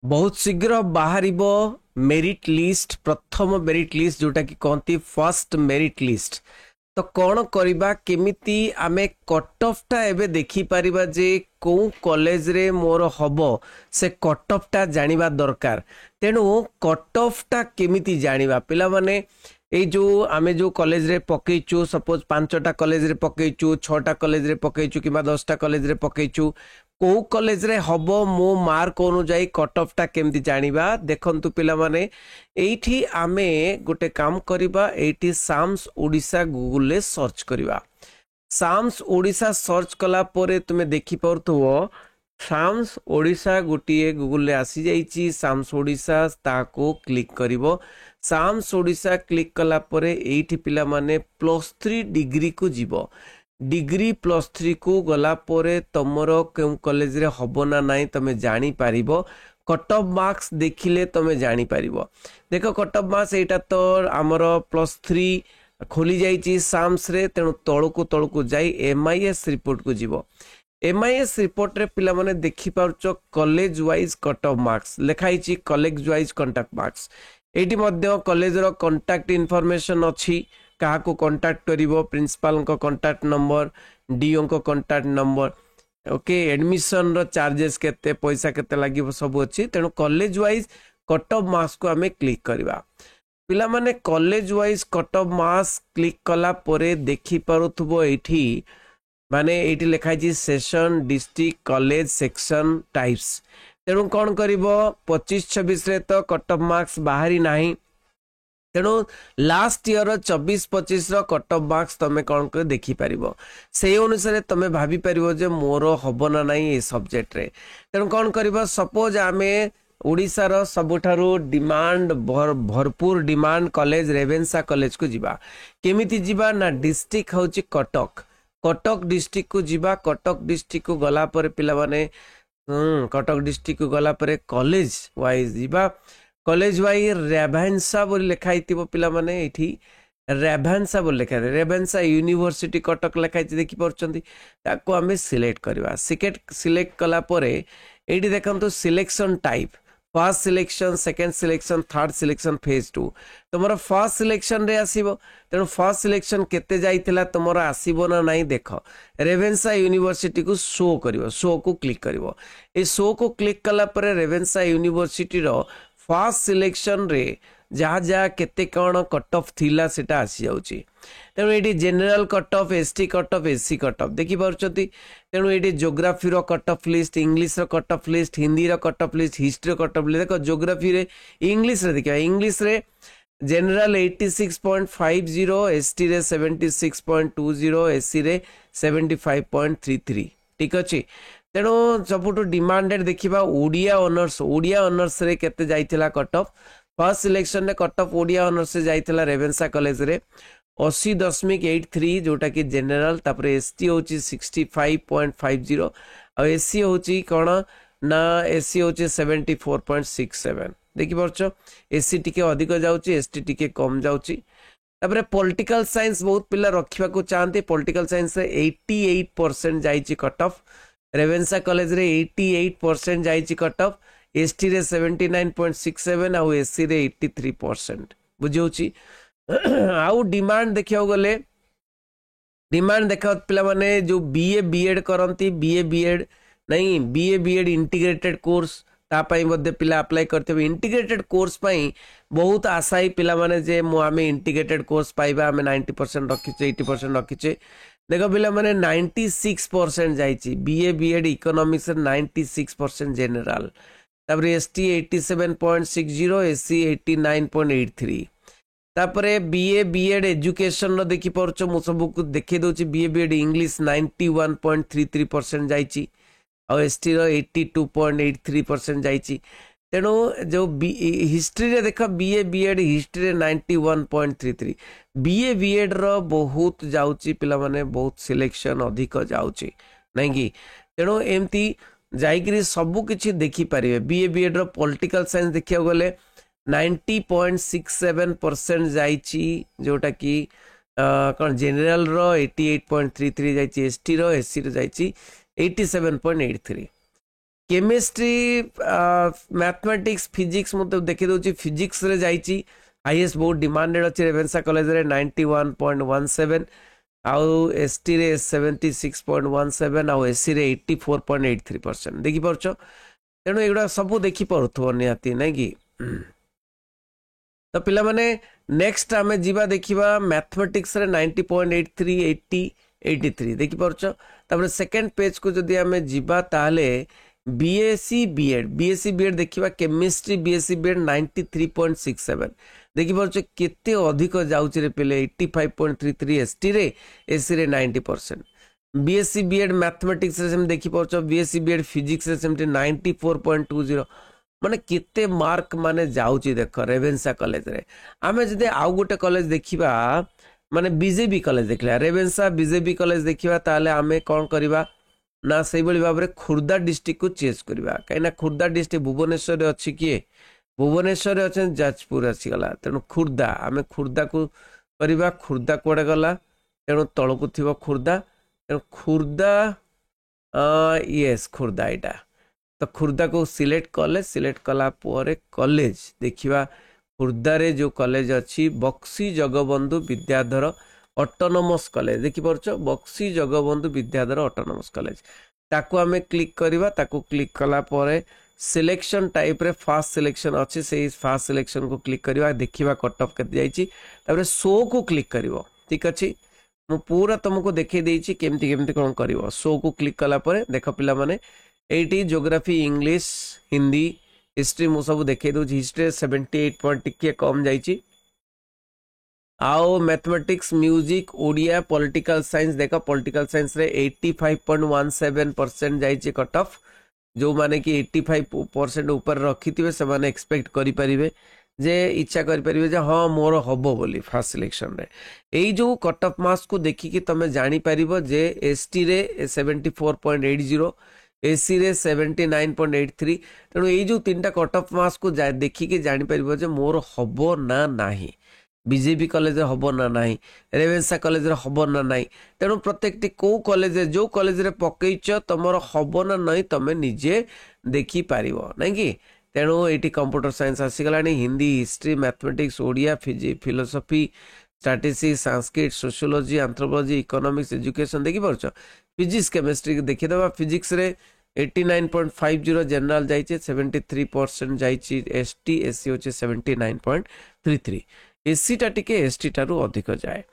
बहुत शीघ्र बाहर मेरिट लिस्ट प्रथम मेरिट लिस्ट जोटा कि कहती फर्स्ट मेरिट लिस्ट। तो कौन करवा केमिति आमे कट ऑफ टा एबे देखि परिबा जे को कॉलेज रे मोर हबो से कट ऑफ टा जानिबा दरकार। तेणु कट ऑफ टा केमिति जानिबा पिला माने এই जो आमे जो कॉलेज रे पकेइचु सपोज 5टा कॉलेज रे पकेइचु 6टा कॉलेज रे पकेइचु किबा 10टा कॉलेज रे पकेइचु को कॉलेज रे हबो मो मार्क अनुଯାୟୀ कट ऑफ टा केमती जानिबा देखंतु पिला माने एठी आमे गोटे काम करिबा एठी साम्स ओडिसा गूगल रे सर्च करिबा। साम्स ओडिसा सर्च कला परे तुमे देखि परथुओ साम्स ओडिसा गोटिए गूगल रे आसी जाइची साम्स ओडिसा ताको क्लिक करिवो। साम्स ओडिसा क्लिक कला परे एठी पिला माने +3 डिग्री को जीवो। डिग्री +3 को गला परे तमरो केउ कॉलेज रे हबो ना नाही तमे जानि पारिबो। कट ऑफ मार्क्स देखिले तमे जानि पारिबो। देखो कट ऑफ मार्क्स एटा तो हमरो +3 खोली जाइची साम्स रे तेनु तळको जाई एमआईएस रिपोर्ट को जीवो। एमआईएस रिपोर्ट रे पिला माने देखि पाउचो college wise cut off marks लेखाइची कॉलेज वाइज कांटेक्ट मार्क्स। एटी मध्य कॉलेज रो कांटेक्ट इन्फॉर्मेशन अछि कहा को कांटेक्ट करिवो प्रिंसिपल को कांटेक्ट नंबर डीओ को कांटेक्ट नंबर ओके एडमिशन रो चार्जेस केते पैसा केते लागिवो सब अछि। तेनु college wise cut off marks को हमें क्लिक करबा। पिला माने college wise cut off marks click कला परे देखि पारुथबो एठी माने एटी लिखाई छी session district college section types. तेणु कौन कर 25-26 रे तो कट ऑफ मार्क्स बाहरी नाही। तेणु लास्ट ईयर 24-25 रो कट ऑफ मार्क्स तमे कौन कर देखि परिबो से अनुसार तमे भाभी परिबो जे मोर हबो ना नाही ए सब्जेक्ट रे। तेणु कौन करबो सपोज आमे ओडिसा रो सबुठारो डिमांड भरपूर डिमांड कॉलेज रेवेन्सा कॉलेज को जीवा केमिति जीवा ना डिस्ट्रिक्ट होची कटक। कटक डिस्ट्रिक्ट को जीवा कटक डिस्ट्रिक्ट को गला पर पिला माने कटक डिस्ट्रिक्ट को गला पर कॉलेज वाइज जीवा। कॉलेज वाइज रेवेन्सा बोली लिखाई पिला माने एठी रेवेन्सा बोली लिखा रेवेन्सा यूनिवर्सिटी कटक लिखाई देखि परछंती ताको हमें सिलेक्ट करबा। सिलेक्ट कला परे एठी देखंतु selection type first selection second selection third selection phase 2 तुमरा फर्स्ट सिलेक्शन रे आसीबो। तेणु फर्स्ट सिलेक्शन केते जाइथिला तुमरा आसीबो ना नाही देख रेवेन्सा यूनिवर्सिटी को शो करिवो शो को क्लिक करिवो। ए शो को क्लिक कला परे Ravenshaw university row first selection रे जहाँ जहाँ केते कौन कट ऑफ थिला सेटा आसी जाउची। तेणु ये general cut off ST cut off SC cut off देखि पारुचती। तेणु ये ज्योग्राफी रो कट ऑफ लिस्ट इंग्लिश रो कट ऑफ लिस्ट हिंदी रो cut off list history cut off list देखो ज्योग्राफी रे इंग्लिश रे देखिबा इंग्लिश रे जनरल 86.50 एसटी रे 76.20 एससी रे 75.33 ठीक अछि। तेणु सबुठु डिमांडेड देखिबा ओडिया ऑनर्स रे केते जाइथिला कट ऑफ फर्स्ट सिलेक्शन रे कट ऑफ ओडिया ऑनर्स से जाइथिला रेवेन्सा कॉलेज रे 80.83 जोटा कि जनरल तापर एसटी होची 65.50 और एससी होची कोन ना एससी होची 74.67 देखि परछो एससी टिके अधिक जाउची एसटी टिके कम जाउची। तापर पॉलिटिकल साइंस बहुत पिला रखिबा को चाहते पॉलिटिकल साइंस रे 88% जाइची कट ऑफ रेवेन्सा कॉलेज रे 88% जाइची कट ऑफ एसटी रे 79.67 आउ एससी रे 83% बुझौची। आउ डिमांड देखियो गले डिमांड देखा पिला माने जो बीए बीएड करंती बीए बीएड नहीं बीए बीएड इंटीग्रेटेड कोर्स ता पई मध्ये पिला अप्लाई करते इंटीग्रेटेड कोर्स पई बहुत आशाई पिला माने जे मो आमे इंटीग्रेटेड कोर्स पाइबा आमे 90% रखिचे 80% रखिचे। देखो पिला माने 96% जाइची बीए बीएड इकोनॉमिक्स 96% जनरल तापर एसटी 87.60 एससी 89.83 तापरे बीए बीएड एजुकेशन रो देखि परछो मु सब को देखि दोची बीए बीएड इंग्लिश 91.33% जाइची और एसटी रो 82.83% जाइची। तेणु जो हिस्ट्री रे देख बीए बीएड हिस्ट्री रे 91.33 बीए बीएड रो बहुत जाउची पिला माने बहुत सिलेक्शन अधिक जाउची नहीं कि। तेणु एमती जाइकरी सबु किछि देखि पारिबे बीए बीएड रो पॉलिटिकल साइंस देखिया गले 90.67% जाइची जोटा कि कौन जनरल रो 88.33 जाइची एसटी रो एससी रो जाइची 87.83 केमिस्ट्री मैथमेटिक्स फिजिक्स मतलब देखि दउची फिजिक्स रे जाईची हाईएस्ट बहुत डिमांडेड अछि रेवेन्सा कॉलेज रे 91.17 आउ एसटी रे 76.17 आउ एससी रे 84.83% देखि परछो तेणु एगुड़ा सब देखि परुथबो निहाती नै कि तो पिला माने नेक्स्ट आमे जीवा देखिबा मैथमेटिक्स रे 90.83 80 83 देखि परछो तापर सेकंड पेज को जदि आमे जीवा ताले बीएससी बीएड देखिबा केमिस्ट्री बीएससी बीएड 93.67 देखि परछो केते अधिक जाउची रे पिले 85.33 एसटी रे एससी रे 90% बीएससी बीएड मैथमेटिक्स रे सेम देखि परछो बीएससी बीएड फिजिक्स रे सेम 94.20 माने केते मार्क माने जाउची देखो रेवेन्सा कॉलेज रे आमे जदि आउ गोटे कॉलेज देखिबा माने बीजेबी कॉलेज देखला रेवेन्सा बीजेबी कॉलेज देखिबा ताले आमे कोन करिबा ना से भाव में खुर्दा डिस्ट्रिक्ट को चेंज करवा कहीं खुर्दा डिस्ट्रिक्ट भुवनेश्वर अच्छी किए भुवनेश्वर अच्छे जाजपुर आसीगला तेणु खुर्दा आम खुर्दा को करवा खुर्दा कौड़े गला तेणु तलकू थी खुर्दा तेणु खुर्दा यस खुर्दा यहाँ तो खुर्दा को सिलेक्ट कला कॉलेज देखिबा खुर्दा रे जो कॉलेज अच्छी बक्सी जगबंधु विद्याधर ऑटोनोमस कॉलेज देखि परछो बक्सी जगबंधु विद्याधर ऑटोनोमस कॉलेज ताको आमे क्लिक करबा ताको क्लिक कला परे सिलेक्शन टाइप रे फास्ट सिलेक्शन अच्छी से फास्ट सिलेक्शन को क्लिक करबा देखिबा कट ऑफ केते जाईची तापर शो को क्लिक करबो ठीक अछि मु पूरा तुमको देखै देइची केमती केमती कोन करबो शो को क्लिक कला परे देखो पिला माने eighty geography English Hindi history मु सब देखै दउ हिस्ट्री 78 पॉइंट टिके कम जाईची आओ mathematics music Odia political science देखा पॉलिटिकल साइंस रे 85.17% जाइए कट ऑफ जो माने कि 85% ऊपर रखी थे से माने एक्सपेक्ट करि परिबे जे इच्छा करि परिबे जे हाँ मोर हबो बोली फास्ट सिलेक्शन रे एई जो कट ऑफ मार्क्स को देखि कि तमे जानि परिबो जे एसटी रे 74.80 एससी रे 79.83 तेणु एई जो तीनटा कट ऑफ मार्क्स को देखि कि जानि परिबो जे मोर हबो ना नाही बीजेपी कॉलेज हम ना ना रेवेन्सा कॉलेज हम ना ना तेणु प्रत्येक कौ कॉलेज जो कॉलेज रे पकईच तुम हम ना ना तुम निजे देखिपार ना कि तेणु ये कंप्यूटर साइंस आसीगला Hindi history mathematics Odia philosophy statistics Sanskrit sociology anthropology economics education देखि पारछ फिजिक्स केमिस्ट्री देखिदेबा फिजिक्स रे 89.50 जनरल जाइए 73% जाइए एसटी एससी होचे 79.33 एससी टा टिके एसटी टारू अधिक जाए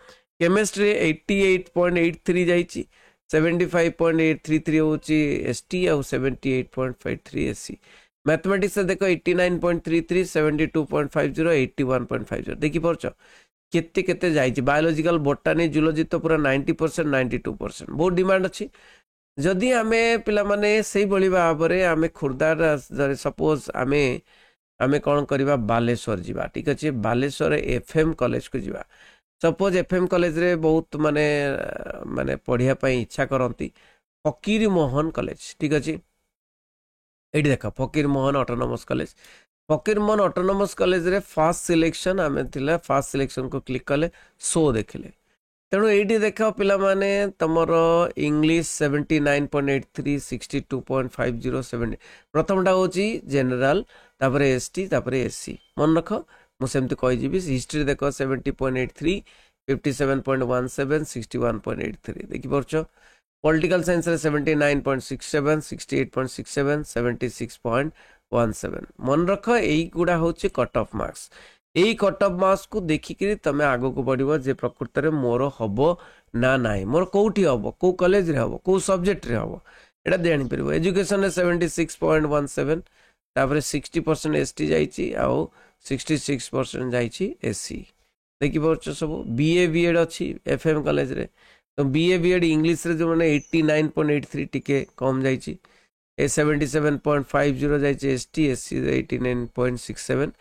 केमिस्ट्री 88.83 जाइए 75.833 होची एसटी और 78.53 एससी मैथमेटिक्स देखो 89.33 72.50 81.50 देखि परछ केते केते जाइए बायोलॉजिकल बोटानी जूलॉजी तो पूरा 90% 92% बहुत डिमांड अच्छी जदि आमे पिला माने सेही बळी भाबरे आमे खुर्दार सपोज आमे कौन करवा बालेश्वर जीवा ठीक अच्छे बालेश्वर एफएम कॉलेज को जीवा सपोज एफएम कॉलेज रे बहुत माने माने पढ़िया पई इच्छा करती फकीर मोहन कॉलेज ठीक अच्छे ये देख फकीर मोहन ऑटोनोमस कॉलेज फकीर मोहन ऑटोनोमस कॉलेज रे फास्ट सिलेक्शन आमे थिला फास्ट सिलेक्शन को क्लिक कले शो देखले तेणु ये देख पिला माने तमर इंग्लिश 79.83 62.50 70 प्रथमटा होची जनरल तापर एसटी तापर एससी मन रख मुझे कहीजी हिस्ट्री देख 70.83 57.17 61.83 देखि परछ पॉलिटिकल साइंस रे 79.67 68.67 76.17 मन रख यही गुड़ा होची कट ऑफ मार्क्स यही कट ऑफ मार्क्स को देखिक तमें आग को बढ़ जे प्रकृत में मोर हम ना ना मोर कौटी हम कौ कॉलेज रे हम कौ सब्जेक्ट रे हम एटा जापर एजुकेशन रे 76.17 तापर 60% एसटी जाइए आउ 66% जाइए एससी देखि पार्छ सब बीए बीएड अच्छी एफएम कॉलेज रे तो बीए बीएड इंग्लिश रे जो माने 89.83 टिके कम जाइए 77.50 जाइए ST SC 89.67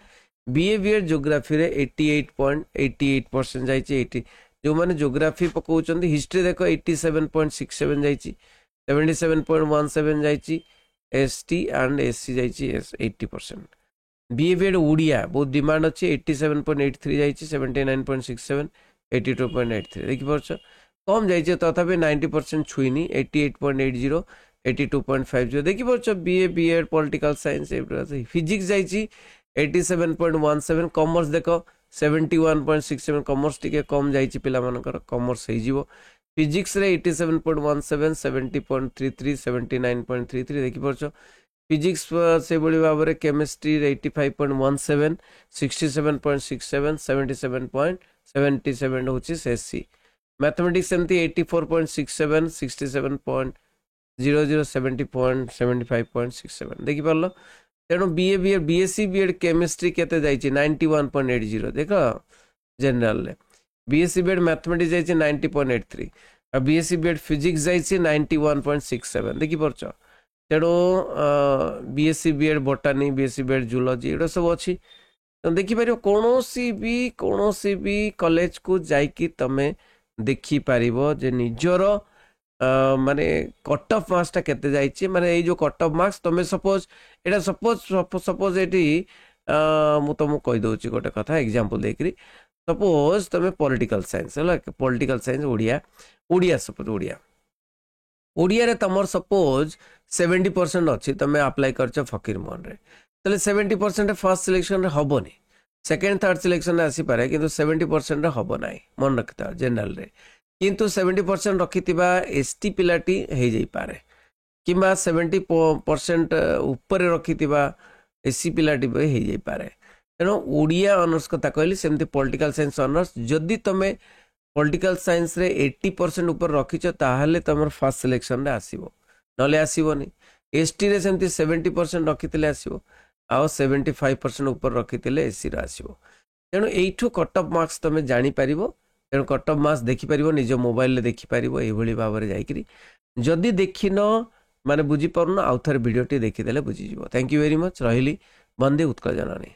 BA BEd geography रे 88.88% जाइए 80 जो माने ज्योग्राफी पकाउछन्ती हिस्ट्री देखो 87.67 जाइए 77.17 जाइए एसटी एंड एससी जाइए 80% बीए बीएड ओडिया बहुत डिमांड अच्छी 87.83 जाइए 79.67 82.83 देखि परछ कम जाइए तथापि 90% छुईनी 88.80 82.50 देखि परछ BA BEd political science physics जाइछि 87.17 कॉमर्स देखो 71.67 कॉमर्स टिके कम जाइछि पिला मानकर कॉमर्स हे जिवो फिजिक्स रे 87.17 70.33 79.33 देखि परछ फिजिक्स से बड़ी भाव में केमिस्ट्री 85.17 67.67 77.77 होछि एससी मैथमेटिक्स एमती 84.67 67.00 70.75.67 देखि परलो तेणु BA BEd BSc BEd chemistry केते जाइछि 91.80 देखो जनरल ले बीएससी बीएड मैथमेटिक्स जाइछि 90.83 और बीएससी बीएड फिजिक्स जाइछि 91.67 देखि परछ तेणु BSc BEd botany BSc BEd zoology एटा सब अच्छी तो देखिपर कौन भी कॉलेज को जाइकी तमें देखिपर जे निजर माने कट ऑफ मार्क्स टा केते जाइछि माने ए जो कट ऑफ मार्क्स तमें सपोज एटा सपोज एटी मु तुमको कहि दउछि गोटे कथा एग्जांपल देकरी सपोज तमें पॉलिटिकल साइंस है political science Odia suppose Odia रे तमर सपोज 70% अच्छी तमें अप्लाई करछ फकीर मोहन रे तले 70% फर्स्ट सिलेक्शन रे हबोनी सेकंड थर्ड सिलेक्शन रे आसी पारे किंतु 70% रे हबो नाही मन रखता जनरल रे किंतु 70% रखितिबा एसटी पिलाटी हे जाई पारे किबा 70% ऊपर रखितिबा एससी पिलाटी हे जाई पारे तेनो ओडिया ऑनर्स कथा कहली सेमती पॉलिटिकल साइंस ऑनर्स जदी तमें पॉलिटिकल साइंस रे 80% ऊपर रखिछ ताहले तमर फर्स्ट सिलेक्शन रे आसीबो नले आसीबोनी एसटी रे सेमती 70% रखितिले आसीबो आ 75% ऊपर रखितिले एससी रे आसीबो तेणु एइठु कट ऑफ मार्क्स तमे जानि परिबो तेणु कट ऑफ मार्क्स देखि परिबो निज मोबाइल रे देखि परिबो एई भली भाव रे जाइकरी जदी देखिनो माने बुझी परनो आउ थर वीडियो टी देखि देले बुझी जिवो थैंक यू वेरी मच रहिली बंदे उत्कल जननी।